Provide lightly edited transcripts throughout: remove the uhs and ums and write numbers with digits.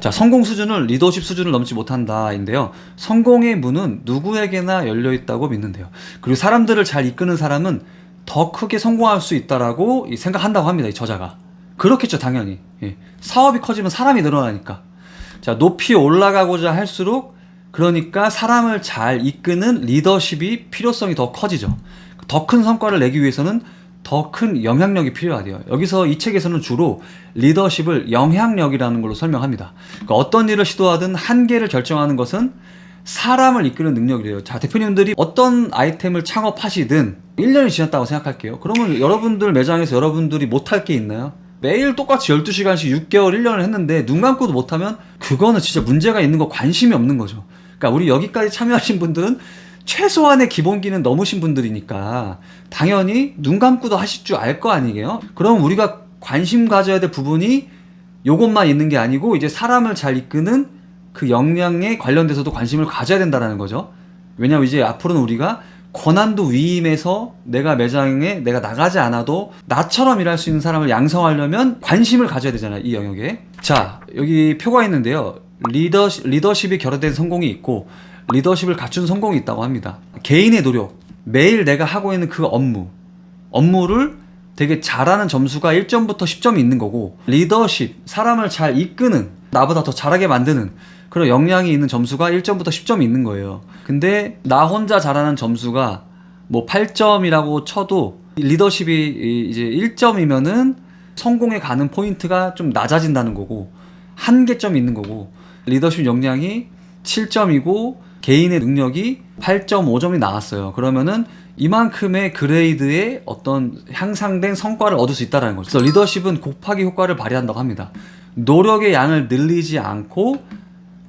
자, 성공 수준은 리더십 수준을 넘지 못한다인데요. 성공의 문은 누구에게나 열려 있다고 믿는데요. 그리고 사람들을 잘 이끄는 사람은 더 크게 성공할 수 있다라고 생각한다고 합니다. 이 저자가. 그렇겠죠, 당연히. 예. 사업이 커지면 사람이 늘어나니까. 자, 높이 올라가고자 할수록 그러니까 사람을 잘 이끄는 리더십이 필요성이 더 커지죠. 더 큰 성과를 내기 위해서는 더 큰 영향력이 필요하대요. 여기서 이 책에서는 주로 리더십을 영향력이라는 걸로 설명합니다. 그러니까 어떤 일을 시도하든 한계를 결정하는 것은 사람을 이끄는 능력이래요. 자, 대표님들이 어떤 아이템을 창업하시든 1년이 지났다고 생각할게요. 그러면 여러분들 매장에서 여러분들이 못할 게 있나요? 매일 똑같이 12시간씩 6개월, 1년을 했는데 눈 감고도 못하면 그거는 진짜 문제가 있는 거, 관심이 없는 거죠. 그러니까 우리 여기까지 참여하신 분들은 최소한의 기본기는 넘으신 분들이니까 당연히 눈 감고도 하실 줄 알 거 아니에요? 그럼 우리가 관심 가져야 될 부분이 요것만 있는 게 아니고 이제 사람을 잘 이끄는 그 역량에 관련돼서도 관심을 가져야 된다는 거죠. 왜냐면 이제 앞으로는 우리가 권한도 위임해서 내가 매장에 내가 나가지 않아도 나처럼 일할 수 있는 사람을 양성하려면 관심을 가져야 되잖아요, 이 영역에. 자, 여기 표가 있는데요. 리더십이 결여된 성공이 있고 리더십을 갖춘 성공이 있다고 합니다. 개인의 노력, 매일 내가 하고 있는 그 업무를 되게 잘하는 점수가 1점부터 10점이 있는 거고, 리더십, 사람을 잘 이끄는, 나보다 더 잘하게 만드는 그런 역량이 있는 점수가 1점부터 10점이 있는 거예요. 근데 나 혼자 잘하는 점수가 뭐 8점이라고 쳐도 리더십이 이제 1점이면은 성공에 가는 포인트가 좀 낮아진다는 거고, 한계점이 있는 거고, 리더십 역량이 7점이고 개인의 능력이 8.5점이 나왔어요. 그러면은 이만큼의 그레이드의 어떤 향상된 성과를 얻을 수 있다는 거죠. 그래서 리더십은 곱하기 효과를 발휘한다고 합니다. 노력의 양을 늘리지 않고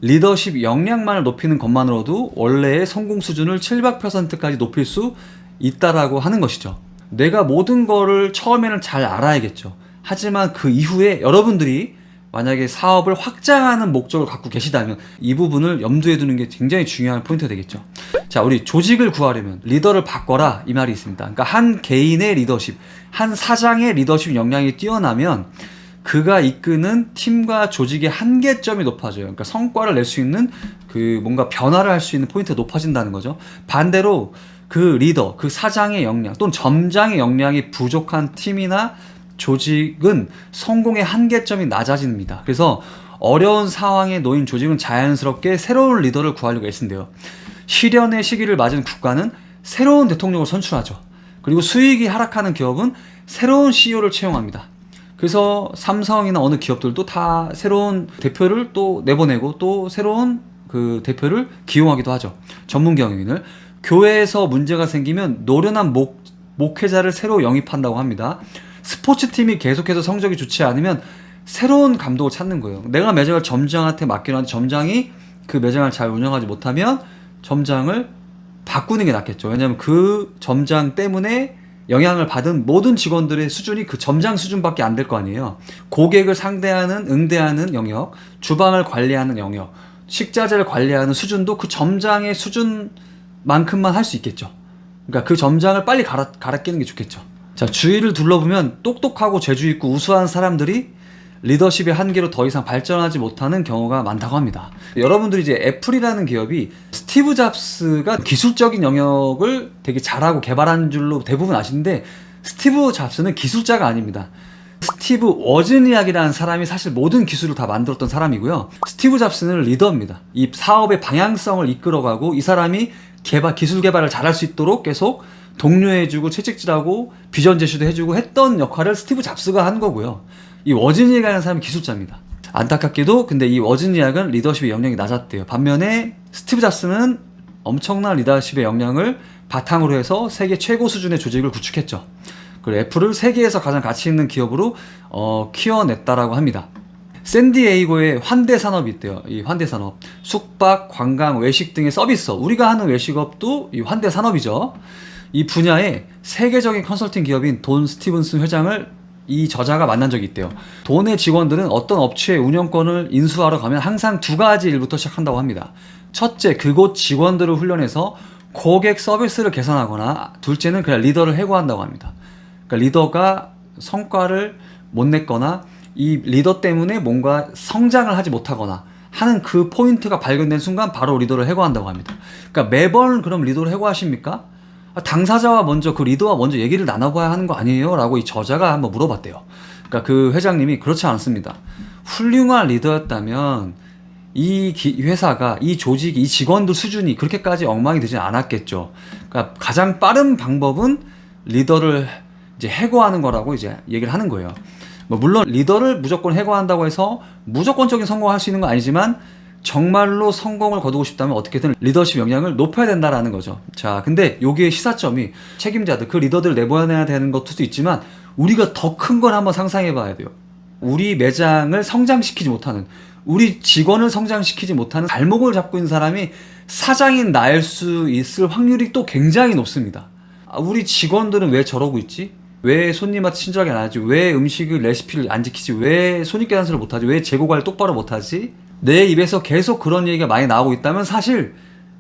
리더십 역량만을 높이는 것만으로도 원래의 성공 수준을 700%까지 높일 수 있다라고 하는 것이죠. 내가 모든 거를 처음에는 잘 알아야겠죠. 하지만 그 이후에 여러분들이 만약에 사업을 확장하는 목적을 갖고 계시다면 이 부분을 염두에 두는 게 굉장히 중요한 포인트가 되겠죠. 자, 우리 조직을 구하려면 리더를 바꿔라, 이 말이 있습니다. 그러니까 한 개인의 리더십, 한 사장의 리더십 역량이 뛰어나면 그가 이끄는 팀과 조직의 한계점이 높아져요. 그러니까 성과를 낼 수 있는 그 뭔가 변화를 할 수 있는 포인트가 높아진다는 거죠. 반대로 그 리더, 그 사장의 역량 또는 점장의 역량이 부족한 팀이나 조직은 성공의 한계점이 낮아집니다. 그래서 어려운 상황에 놓인 조직은 자연스럽게 새로운 리더를 구하려고 애쓴대요. 실현의 시기를 맞은 국가는 새로운 대통령을 선출하죠. 그리고 수익이 하락하는 기업은 새로운 CEO를 채용합니다. 그래서 삼성이나 어느 기업들도 다 새로운 대표를 또 내보내고 또 새로운 그 대표를 기용하기도 하죠. 전문 경영인을. 교회에서 문제가 생기면 노련한 목회자를 새로 영입한다고 합니다. 스포츠팀이 계속해서 성적이 좋지 않으면 새로운 감독을 찾는 거예요. 내가 매장을 점장한테 맡겨놨는데 점장이 그 매장을 잘 운영하지 못하면 점장을 바꾸는 게 낫겠죠. 왜냐하면 그 점장 때문에 영향을 받은 모든 직원들의 수준이 그 점장 수준밖에 안 될 거 아니에요. 고객을 상대하는, 응대하는 영역, 주방을 관리하는 영역, 식자재를 관리하는 수준도 그 점장의 수준만큼만 할 수 있겠죠. 그러니까 그 점장을 빨리 갈아 끼는 게 좋겠죠. 자, 주위를 둘러보면 똑똑하고 재주 있고 우수한 사람들이 리더십의 한계로 더 이상 발전하지 못하는 경우가 많다고 합니다. 여러분들이 이제 애플이라는 기업이 스티브 잡스가 기술적인 영역을 되게 잘하고 개발한 줄로 대부분 아시는데 스티브 잡스는 기술자가 아닙니다. 스티브 워즈니악이라는 사람이 사실 모든 기술을 다 만들었던 사람이고요. 스티브 잡스는 리더입니다. 이 사업의 방향성을 이끌어가고 이 사람이 기술 개발을 잘할 수 있도록 계속 독려해주고 채찍질하고 비전 제시도 해주고 했던 역할을 스티브 잡스가 한 거고요. 이 워즈니악이라는 사람이 기술자입니다. 안타깝게도 근데 이 워즈니악은 리더십의 역량이 낮았대요. 반면에 스티브 잡스는 엄청난 리더십의 역량을 바탕으로 해서 세계 최고 수준의 조직을 구축했죠. 그리고 애플을 세계에서 가장 가치 있는 기업으로 키워냈다라고 합니다. 샌디에이고에 환대산업이 있대요. 이 환대산업, 숙박, 관광, 외식 등의 서비스업, 우리가 하는 외식업도 이 환대산업이죠. 이 분야에 세계적인 컨설팅 기업인 돈 스티븐슨 회장을 이 저자가 만난 적이 있대요. 돈의 직원들은 어떤 업체의 운영권을 인수하러 가면 항상 두 가지 일부터 시작한다고 합니다. 첫째, 그곳 직원들을 훈련해서 고객 서비스를 개선하거나, 둘째는 그냥 리더를 해고한다고 합니다. 그러니까 리더가 성과를 못 냈거나 이 리더 때문에 뭔가 성장을 하지 못하거나 하는 그 포인트가 발견된 순간 바로 리더를 해고한다고 합니다. 그러니까 매번 그럼 리더를 해고하십니까? 당사자와 먼저 그 리더와 먼저 얘기를 나눠봐야 하는 거 아니에요? 라고 이 저자가 한번 물어봤대요. 그러니까 그 회장님이 그렇지 않습니다. 훌륭한 리더였다면 이 회사가, 이 조직이, 이 직원들 수준이 그렇게까지 엉망이 되진 않았겠죠. 그러니까 가장 빠른 방법은 리더를 이제 해고하는 거라고 이제 얘기를 하는 거예요. 뭐 물론 리더를 무조건 해고한다고 해서 무조건적인 성공을 할 수 있는 건 아니지만 정말로 성공을 거두고 싶다면 어떻게든 리더십 역량을 높여야 된다라는 거죠. 자, 근데 여기에 시사점이 책임자들, 그 리더들을 내보내야 되는 것도 있지만 우리가 더 큰 걸 한번 상상해 봐야 돼요. 우리 매장을 성장시키지 못하는, 우리 직원을 성장시키지 못하는 발목을 잡고 있는 사람이 사장인 나일 수 있을 확률이 또 굉장히 높습니다. 우리 직원들은 왜 저러고 있지? 왜 손님한테 친절하게 안 하지? 왜 음식을, 레시피를 안 지키지? 왜 손익계산서를 못하지? 왜 재고관리 똑바로 못하지? 내 입에서 계속 그런 얘기가 많이 나오고 있다면 사실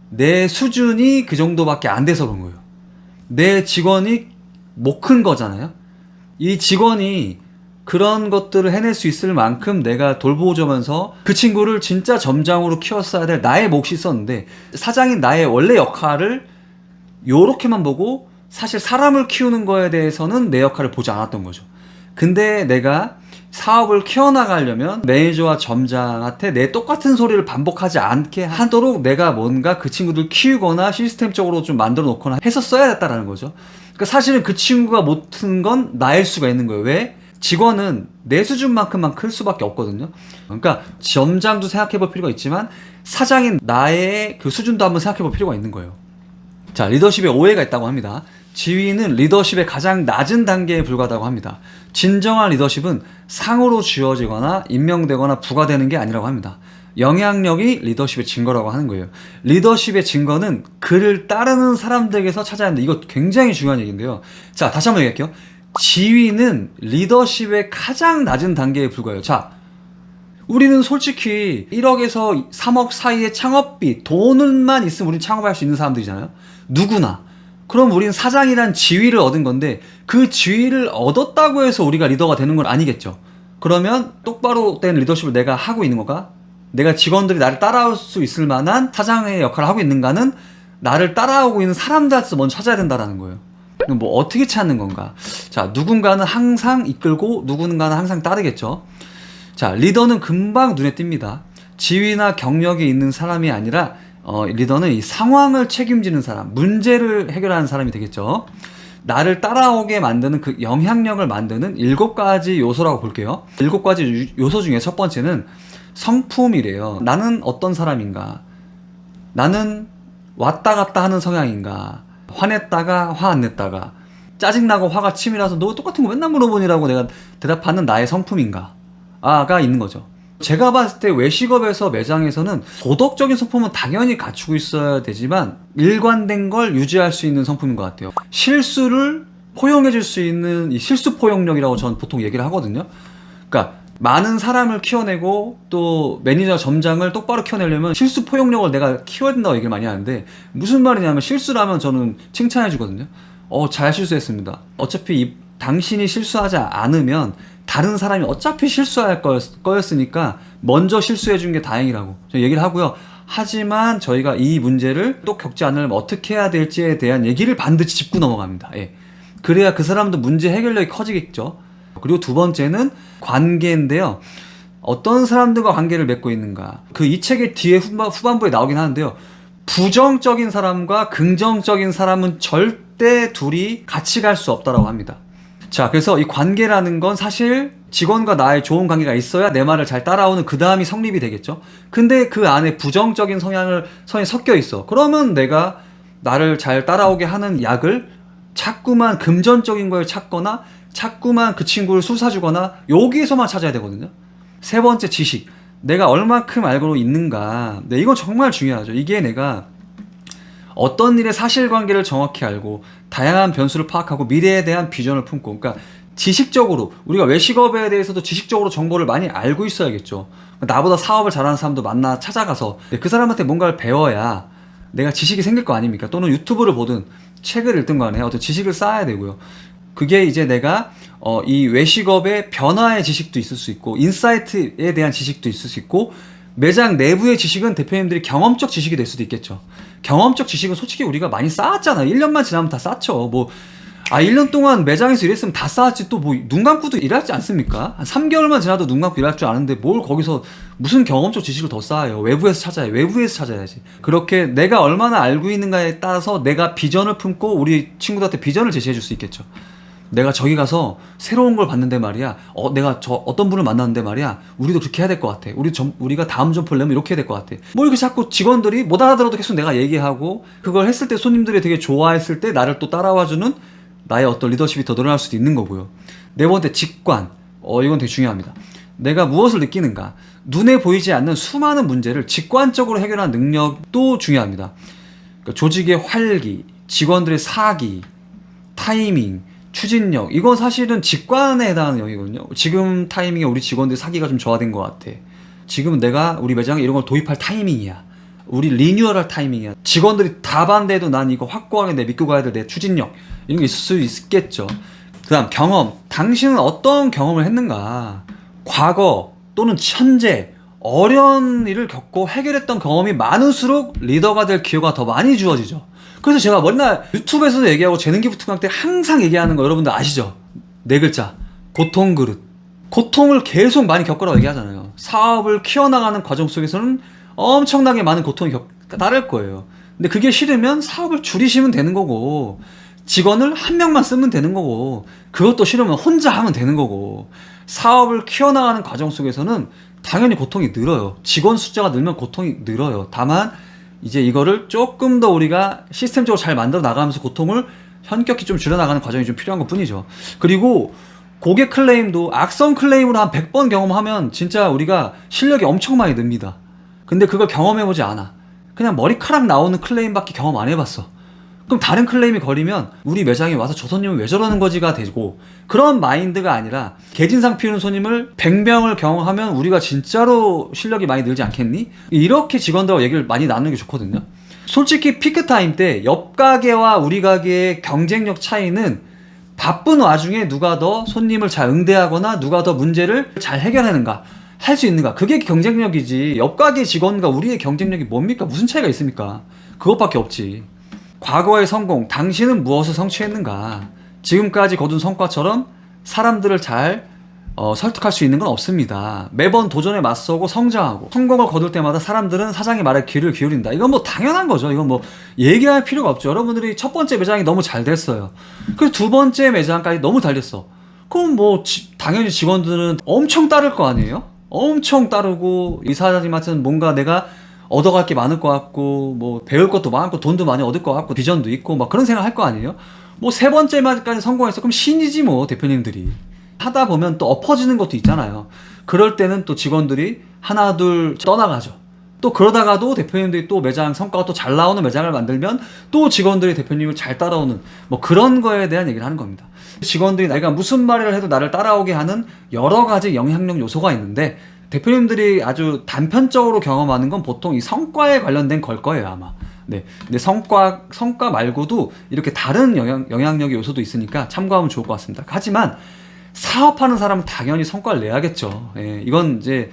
내 수준이 그 정도밖에 안 돼서 그런 거예요. 내 직원이 못 큰 거잖아요. 이 직원이 그런 것들을 해낼 수 있을 만큼 내가 돌보자면서 그 친구를 진짜 점장으로 키웠어야 될 나의 몫이 있었는데 사장인 나의 원래 역할을 요렇게만 보고 사실 사람을 키우는 거에 대해서는 내 역할을 보지 않았던 거죠. 근데 내가 사업을 키워나가려면 매니저와 점장한테 내 똑같은 소리를 반복하지 않게 하도록 내가 뭔가 그 친구들 키우거나 시스템적으로 좀 만들어 놓거나 했었어야 됐다라는 거죠. 그러니까 사실은 그 친구가 못한 건 나일 수가 있는 거예요. 왜? 직원은 내 수준만큼만 클 수밖에 없거든요. 그러니까 점장도 생각해 볼 필요가 있지만 사장인 나의 그 수준도 한번 생각해 볼 필요가 있는 거예요. 자, 리더십에 오해가 있다고 합니다. 지위는 리더십의 가장 낮은 단계에 불과하다고 합니다. 진정한 리더십은 상으로 주어지거나 임명되거나 부과되는 게 아니라고 합니다. 영향력이 리더십의 증거라고 하는 거예요. 리더십의 증거는 그를 따르는 사람들에게서 찾아야 한다. 이거 굉장히 중요한 얘기인데요. 자, 다시 한번 얘기할게요. 지위는 리더십의 가장 낮은 단계에 불과해요. 자, 우리는 솔직히 1억에서 3억 사이의 창업비, 돈만 있으면 우리는 창업할 수 있는 사람들이잖아요. 누구나. 그럼 우리는 사장이란 지위를 얻은 건데 그 지위를 얻었다고 해서 우리가 리더가 되는 건 아니겠죠. 그러면 똑바로 된 리더십을 내가 하고 있는 건가? 내가 직원들이 나를 따라올 수 있을 만한 사장의 역할을 하고 있는가는 나를 따라오고 있는 사람들한테서 먼저 찾아야 된다는 거예요. 뭐 어떻게 찾는 건가? 자, 누군가는 항상 이끌고 누군가는 항상 따르겠죠. 자, 리더는 금방 눈에 띕니다. 지위나 경력이 있는 사람이 아니라 리더는 이 상황을 책임지는 사람, 문제를 해결하는 사람이 되겠죠. 나를 따라오게 만드는 그 영향력을 만드는 7가지 요소라고 볼게요. 7가지 요소 중에 첫 번째는 성품이래요. 나는 어떤 사람인가? 나는 왔다 갔다 하는 성향인가? 화냈다가 화 안 냈다가 짜증나고 화가 치밀어서 너 똑같은 거 맨날 물어보니라고 내가 대답하는 나의 성품인가? 가 있는 거죠. 제가 봤을 때 외식업에서 매장에서는 도덕적인 성품은 당연히 갖추고 있어야 되지만 일관된 걸 유지할 수 있는 성품인 것 같아요. 실수를 포용해 줄 수 있는 이 실수 포용력이라고 저는 보통 얘기를 하거든요. 그러니까 많은 사람을 키워내고 또 매니저 점장을 똑바로 키워내려면 실수 포용력을 내가 키워야 된다고 얘기를 많이 하는데 무슨 말이냐면 실수를 하면 저는 칭찬해 주거든요. 잘 실수했습니다. 어차피 당신이 실수하지 않으면 다른 사람이 어차피 실수할 거였으니까 먼저 실수해 준 게 다행이라고 저는 얘기를 하고요. 하지만 저희가 이 문제를 또 겪지 않으려면 어떻게 해야 될지에 대한 얘기를 반드시 짚고 넘어갑니다. 예. 그래야 그 사람도 문제 해결력이 커지겠죠. 그리고 두 번째는 관계인데요. 어떤 사람들과 관계를 맺고 있는가. 이 책의 뒤에 후반부에 나오긴 하는데요. 부정적인 사람과 긍정적인 사람은 절대 둘이 같이 갈 수 없다고 합니다. 자, 그래서 이 관계라는 건 사실 직원과 나의 좋은 관계가 있어야 내 말을 잘 따라오는 그 다음이 성립이 되겠죠. 근데 그 안에 부정적인 성향이 섞여 있어. 그러면 내가 나를 잘 따라오게 하는 약을 자꾸만 금전적인 걸 찾거나 자꾸만 그 친구를 술 사주거나 여기에서만 찾아야 되거든요. 세 번째, 지식. 내가 얼마큼 알고 있는가. 네, 이건 정말 중요하죠. 이게 내가 어떤 일의 사실관계를 정확히 알고 다양한 변수를 파악하고 미래에 대한 비전을 품고, 그러니까 지식적으로 우리가 외식업에 대해서도 지식적으로 정보를 많이 알고 있어야겠죠. 나보다 사업을 잘하는 사람도 만나 찾아가서 그 사람한테 뭔가를 배워야 내가 지식이 생길 거 아닙니까? 또는 유튜브를 보든 책을 읽든 간에 어떤 지식을 쌓아야 되고요. 그게 이제 내가 이 외식업의 변화의 지식도 있을 수 있고 인사이트에 대한 지식도 있을 수 있고 매장 내부의 지식은 대표님들이 경험적 지식이 될 수도 있겠죠. 경험적 지식은 솔직히 우리가 많이 쌓았잖아요. 1년만 지나면 다 쌓죠. 1년 동안 매장에서 일했으면 다 쌓았지 또 눈 감고도 일하지 않습니까? 한 3개월만 지나도 눈 감고 일할 줄 아는데 뭘 거기서 무슨 경험적 지식을 더 쌓아요. 외부에서 찾아요. 외부에서 찾아야지. 그렇게 내가 얼마나 알고 있는가에 따라서 내가 비전을 품고 우리 친구들한테 비전을 제시해 줄 수 있겠죠. 내가 저기 가서 새로운 걸 봤는데 말이야. 내가 어떤 분을 만났는데 말이야. 우리도 그렇게 해야 될 것 같아. 우리가 다음 점포를 내면 이렇게 해야 될 것 같아. 이렇게 자꾸 직원들이 못 알아들어도 계속 내가 얘기하고 그걸 했을 때 손님들이 되게 좋아했을 때 나를 또 따라와주는 나의 어떤 리더십이 더 늘어날 수도 있는 거고요. 네 번째, 직관. 이건 되게 중요합니다. 내가 무엇을 느끼는가. 눈에 보이지 않는 수많은 문제를 직관적으로 해결하는 능력도 중요합니다. 그러니까 조직의 활기, 직원들의 사기, 타이밍, 추진력, 이건 사실은 직관에 해당하는 영역이거든요. 지금 타이밍에 우리 직원들의 사기가 좀 저하된 것 같아. 지금은 내가 우리 매장에 이런 걸 도입할 타이밍이야. 우리 리뉴얼할 타이밍이야. 직원들이 다 반대해도 난 이거 확고하게 내 믿고 가야 될 내 추진력, 이런 게 있을 수 있겠죠. 그 다음 경험. 당신은 어떤 경험을 했는가. 과거 또는 현재 어려운 일을 겪고 해결했던 경험이 많을수록 리더가 될 기회가 더 많이 주어지죠. 그래서 제가 맨날 유튜브에서도 얘기하고 재능기부 특강 때 항상 얘기하는 거 여러분들 아시죠? 네 글자. 고통 그릇. 고통을 계속 많이 겪으라고 얘기하잖아요. 사업을 키워나가는 과정 속에서는 엄청나게 많은 고통이 따를 거예요. 근데 그게 싫으면 사업을 줄이시면 되는 거고, 직원을 한 명만 쓰면 되는 거고, 그것도 싫으면 혼자 하면 되는 거고, 사업을 키워나가는 과정 속에서는 당연히 고통이 늘어요. 직원 숫자가 늘면 고통이 늘어요. 다만 이제 이거를 조금 더 우리가 시스템적으로 잘 만들어 나가면서 고통을 현격히 좀 줄여나가는 과정이 좀 필요한 것 뿐이죠. 그리고 고객 클레임도 악성 클레임으로 한 100번 경험하면 진짜 우리가 실력이 엄청 많이 늡니다. 근데 그걸 경험해보지 않아. 그냥 머리카락 나오는 클레임밖에 경험 안 해봤어. 그럼 다른 클레임이 걸리면 우리 매장에 와서 저 손님은 왜 저러는 거지가 되고, 그런 마인드가 아니라 개진상 피우는 손님을 100명을 경험하면 우리가 진짜로 실력이 많이 늘지 않겠니? 이렇게 직원들하고 얘기를 많이 나누는 게 좋거든요. 솔직히 피크타임 때 옆 가게와 우리 가게의 경쟁력 차이는 바쁜 와중에 누가 더 손님을 잘 응대하거나 누가 더 문제를 잘 해결하는가, 할 수 있는가, 그게 경쟁력이지. 옆 가게 직원과 우리의 경쟁력이 뭡니까? 무슨 차이가 있습니까? 그것밖에 없지. 과거의 성공, 당신은 무엇을 성취했는가? 지금까지 거둔 성과처럼 사람들을 잘 설득할 수 있는 건 없습니다. 매번 도전에 맞서고 성장하고 성공을 거둘 때마다 사람들은 사장의 말에 귀를 기울인다. 이건 뭐 당연한 거죠. 이건 뭐 얘기할 필요가 없죠. 여러분들이 첫 번째 매장이 너무 잘 됐어요. 그래서 두 번째 매장까지 너무 잘 됐어. 그럼 뭐 당연히 직원들은 엄청 따를 거 아니에요? 엄청 따르고 이 사장님한테는 뭔가 내가 얻어갈 게 많을 것 같고, 뭐 배울 것도 많고 돈도 많이 얻을 것 같고 비전도 있고 막 그런 생각 할 거 아니에요? 뭐 세 번째까지 성공했어. 그럼 신이지 뭐. 대표님들이 하다 보면 또 엎어지는 것도 있잖아요. 그럴 때는 또 직원들이 하나 둘 떠나가죠. 또 그러다가도 대표님들이 또 매장 성과가 또 잘 나오는 매장을 만들면 또 직원들이 대표님을 잘 따라오는, 뭐 그런 거에 대한 얘기를 하는 겁니다. 직원들이 내가 무슨 말을 해도 나를 따라오게 하는 여러 가지 영향력 요소가 있는데, 대표님들이 아주 단편적으로 경험하는 건 보통 이 성과에 관련된 걸 거예요, 아마. 네. 근데 성과 말고도 이렇게 다른 영향력의 요소도 있으니까 참고하면 좋을 것 같습니다. 하지만 사업하는 사람은 당연히 성과를 내야겠죠. 예, 이건 이제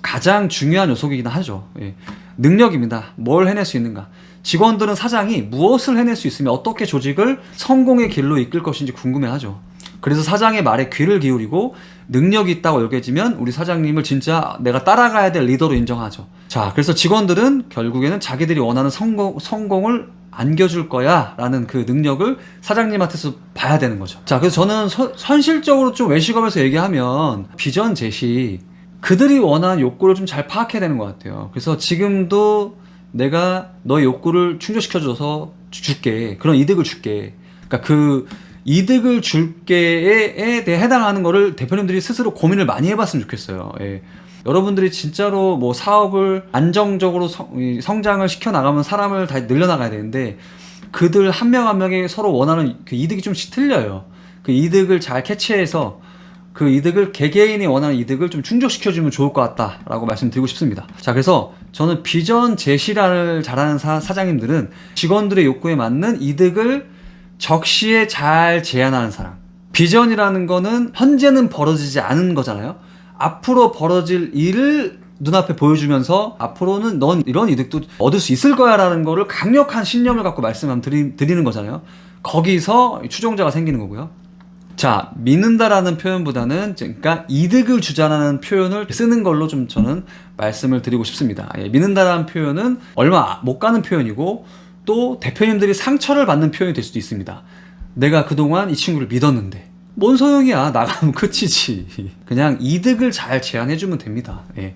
가장 중요한 요소이긴 하죠. 예, 능력입니다. 뭘 해낼 수 있는가. 직원들은 사장이 무엇을 해낼 수 있으면 어떻게 조직을 성공의 길로 이끌 것인지 궁금해하죠. 그래서 사장의 말에 귀를 기울이고 능력이 있다고 여겨지면 우리 사장님을 진짜 내가 따라가야 될 리더로 인정하죠. 자, 그래서 직원들은 결국에는 자기들이 원하는 성공을 안겨줄 거야 라는 그 능력을 사장님한테서 봐야 되는 거죠. 자, 그래서 저는 현실적으로 좀 외식업에서 얘기하면 비전 제시, 그들이 원하는 욕구를 좀 잘 파악해야 되는 것 같아요. 그래서 지금도 내가 너의 욕구를 충족시켜줘서 줄게, 그런 이득을 줄게. 그러니까 그 이득을 줄게에 대해 해당하는 거를 대표님들이 스스로 고민을 많이 해봤으면 좋겠어요. 예. 여러분들이 진짜로 뭐 사업을 안정적으로 성장을 시켜나가면 사람을 다 늘려나가야 되는데, 그들 한 명 한 명이 서로 원하는 그 이득이 좀씩 틀려요. 그 이득을 잘 캐치해서 그 이득을 개개인이 원하는 이득을 좀 충족시켜주면 좋을 것 같다라고 말씀드리고 싶습니다. 자, 그래서 저는 비전 제시를 잘하는 사장님들은 직원들의 욕구에 맞는 이득을 적시에 잘 제안하는 사람, 비전이라는 거는 현재는 벌어지지 않은 거잖아요. 앞으로 벌어질 일을 눈앞에 보여주면서 앞으로는 넌 이런 이득도 얻을 수 있을 거야 라는 거를 강력한 신념을 갖고 말씀을 드리는 거잖아요. 거기서 추종자가 생기는 거고요. 자, 믿는다라는 표현보다는 그러니까 이득을 주자라는 표현을 쓰는 걸로 좀 저는 말씀을 드리고 싶습니다. 예, 믿는다라는 표현은 얼마 못 가는 표현이고 또 대표님들이 상처를 받는 표현이 될 수도 있습니다. 내가 그동안 이 친구를 믿었는데 뭔 소용이야, 나가면 끝이지. 그냥 이득을 잘 제한해주면 됩니다. 예.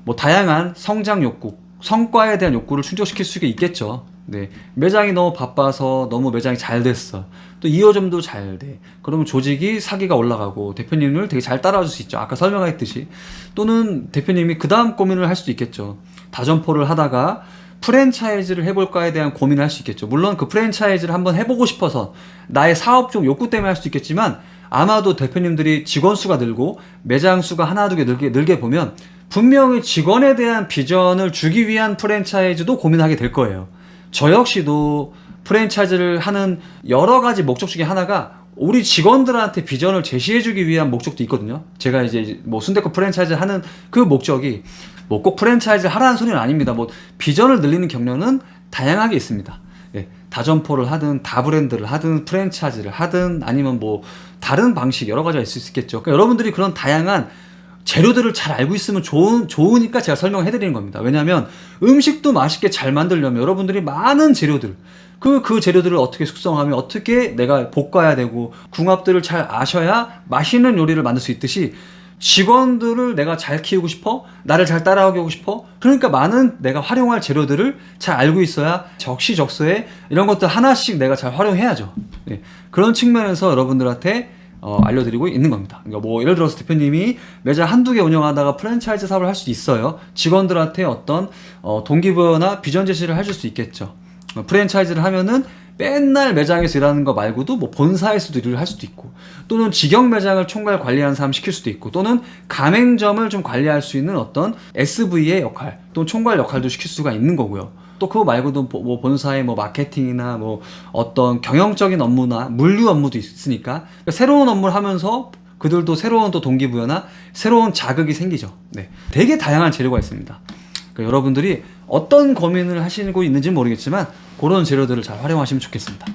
뭐 다양한 성장 욕구, 성과에 대한 욕구를 충족시킬 수가 있겠죠. 네. 매장이 너무 바빠서 너무 매장이 잘 됐어. 또 2호점도 잘 돼. 그러면 조직이 사기가 올라가고 대표님을 되게 잘 따라줄 수 있죠. 아까 설명했듯이. 또는 대표님이 그 다음 고민을 할 수도 있겠죠. 다점포를 하다가 프랜차이즈를 해볼까에 대한 고민을 할 수 있겠죠. 물론 그 프랜차이즈를 한번 해보고 싶어서 나의 사업적 욕구 때문에 할 수도 있겠지만 아마도 대표님들이 직원 수가 늘고 매장 수가 하나 두 개 늘게 보면 분명히 직원에 대한 비전을 주기 위한 프랜차이즈도 고민하게 될 거예요. 저 역시도 프랜차이즈를 하는 여러 가지 목적 중에 하나가 우리 직원들한테 비전을 제시해주기 위한 목적도 있거든요. 제가 이제 뭐 순댓국 프랜차이즈 하는 그 목적이 뭐 꼭 프랜차이즈 하라는 소리는 아닙니다. 뭐 비전을 늘리는 경로는 다양하게 있습니다. 예, 다점포를 하든 다브랜드를 하든 프랜차이즈를 하든 아니면 뭐 다른 방식 여러 가지가 있을 수 있겠죠. 그러니까 여러분들이 그런 다양한 재료들을 잘 알고 있으면 좋으니까 제가 설명을 해드리는 겁니다. 왜냐하면 음식도 맛있게 잘 만들려면 여러분들이 많은 재료들 그 재료들을 어떻게 숙성하면 어떻게 내가 볶아야 되고 궁합들을 잘 아셔야 맛있는 요리를 만들 수 있듯이 직원들을 내가 잘 키우고 싶어? 나를 잘 따라오고 싶어? 그러니까 많은 내가 활용할 재료들을 잘 알고 있어야 적시적소에 이런 것들 하나씩 내가 잘 활용해야죠. 네. 그런 측면에서 여러분들한테 알려드리고 있는 겁니다. 그러니까 뭐 예를 들어서 대표님이 매장 한두 개 운영하다가 프랜차이즈 사업을 할 수도 있어요. 직원들한테 어떤 동기부여나 비전 제시를 해줄 수 있겠죠. 프랜차이즈를 하면은 맨날 매장에서 일하는 거 말고도 뭐 본사에서도 일을 할 수도 있고 또는 직영 매장을 총괄 관리하는 사람 시킬 수도 있고 또는 가맹점을 좀 관리할 수 있는 어떤 SV의 역할 또는 총괄 역할도 시킬 수가 있는 거고요. 또 그거 말고도 뭐 본사의 뭐 마케팅이나 뭐 어떤 경영적인 업무나 물류 업무도 있으니까 새로운 업무를 하면서 그들도 새로운 또 동기부여나 새로운 자극이 생기죠. 네, 되게 다양한 재료가 있습니다. 그러니까 여러분들이 어떤 고민을 하시고 있는지 모르겠지만 그런 재료들을 잘 활용하시면 좋겠습니다.